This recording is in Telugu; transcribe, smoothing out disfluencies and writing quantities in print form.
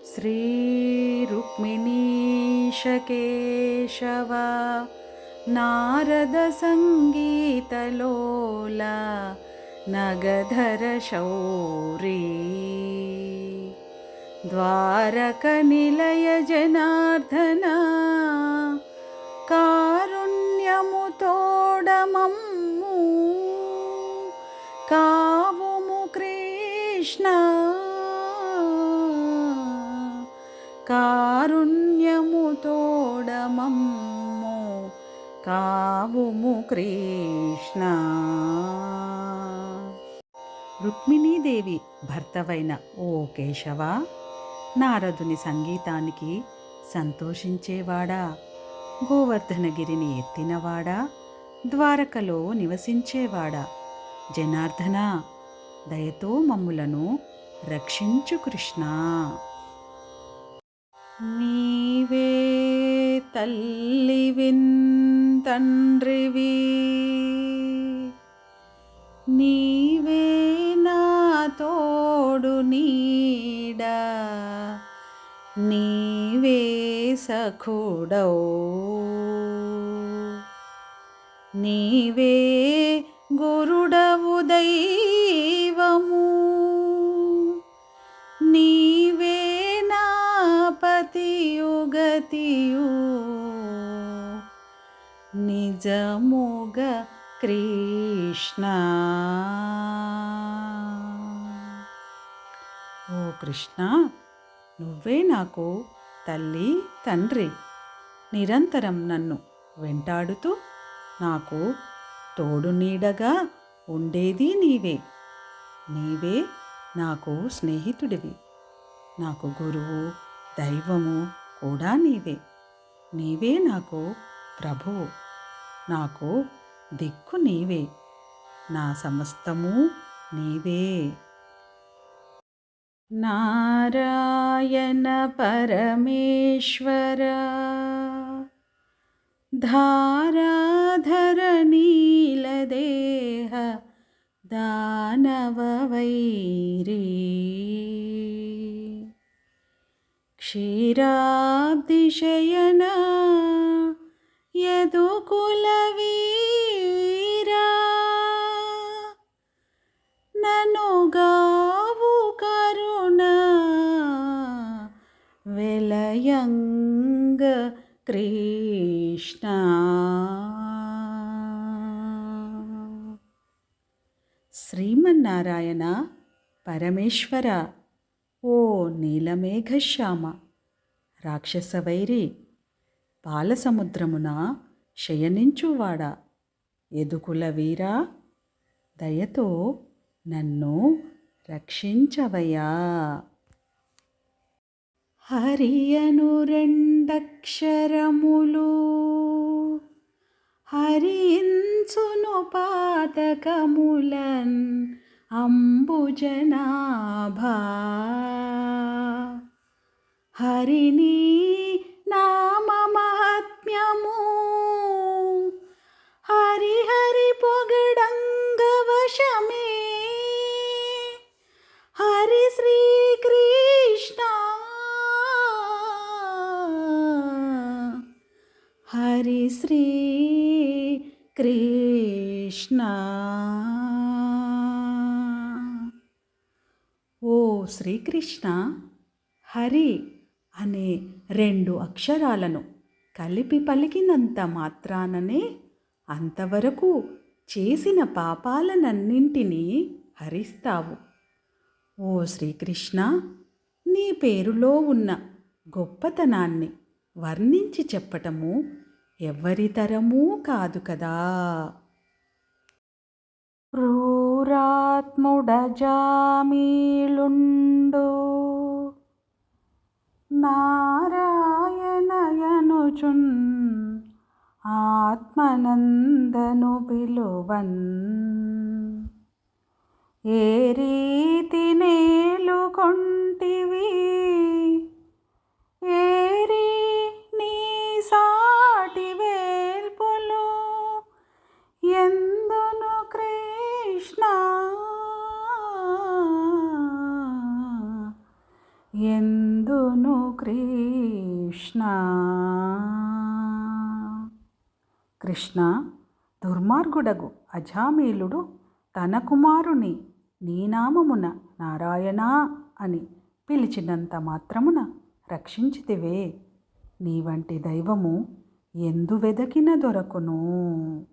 श्रीरुक्मिणीशकेशव नारदसङ्गीतलोला नगधरशौरी द्वारकनिलय जनार्दना कारुण्यमुतोडमम्मु कावुमु कृष्ण కారుణ్యముతోడమమ్ము కావుము కృష్ణ. రుక్మిణీదేవి భర్తవైన ఓ కేశవ, నారదుని సంగీతానికి సంతోషించేవాడా, గోవర్ధనగిరిని ఎత్తినవాడా, ద్వారకలో నివసించేవాడా, జనార్దన దయతో మమ్ములను రక్షించు కృష్ణ. నీవే తల్లివిన్ తండ్రివి, నీవే నా తోడు నీడ, నీవే సఖుడౌ, నీవే గురుడవు దైవము, నీవే నా పతియు గతియు, నిజముగ కృష్ణ. ఓ కృష్ణ, నువ్వే నాకు తల్లి తండ్రి, నిరంతరం నన్ను వెంటాడుతూ నాకు తోడు నీడగా ఉండేది నీవే. నీవే నాకు స్నేహితుడివి, నాకు గురువు దైవము కూడా నీవే. నీవే నాకు ప్రభువు, నాకు దిక్కు నీవే, నా సమస్తము నీవే. నారాయణ పరమేశ్వర ధారాధర నీలదేహ దానవ వైరీ క్షీరాబ్దిశయన యదుకుల వీరా నను గావు కరుణ వెలయంగ కృష్ణ. శ్రీమన్నారాయణ పరమేశ్వర, ఓ నీలమేఘశ్యామ, రాక్షసవైరి, పాలసముద్రమున శయనించువాడా, యదుకుల వీరా, దయతో నన్ను రక్షించవయ్యా. హరియను రెండక్షరములు హరించును పాతకములన్ అంబుజనాభా, హరిని నామ మహాత్మ్యము హరి హరి పొగడంగవశమే. హరి శ్రీకృష్ణ, హరి శ్రీ కృష్ణ. ఓ శ్రీకృష్ణ, హరి అనే రెండు అక్షరాలను కలిపి పలికినంత మాత్రాననే అంతవరకు చేసిన పాపాలనన్నింటినీ హరిస్తావు. ఓ శ్రీకృష్ణ, నీ పేరులో ఉన్న గొప్పతనాన్ని వర్ణించి చెప్పటము ఎవ్వరితరమూ కాదు కదా. క్రూరాత్ముడజామీళుండు నారాయణయనుచున్ ఆత్మనందను పిలువన్, ఏ రీతి నేలుకొంటివి ఏరి నీ సాటి వేల్పులు ఎందును కృష్ణ, పొందును కృష్ణ. కృష్ణ, దుర్మార్గుడగు అజామీలుడు తన కుమారుని నీ నామమున నారాయణ అని పిలిచినంత మాత్రమున రక్షించితివే. నీ వంటి దైవము ఎందు వెదకిన దొరకును.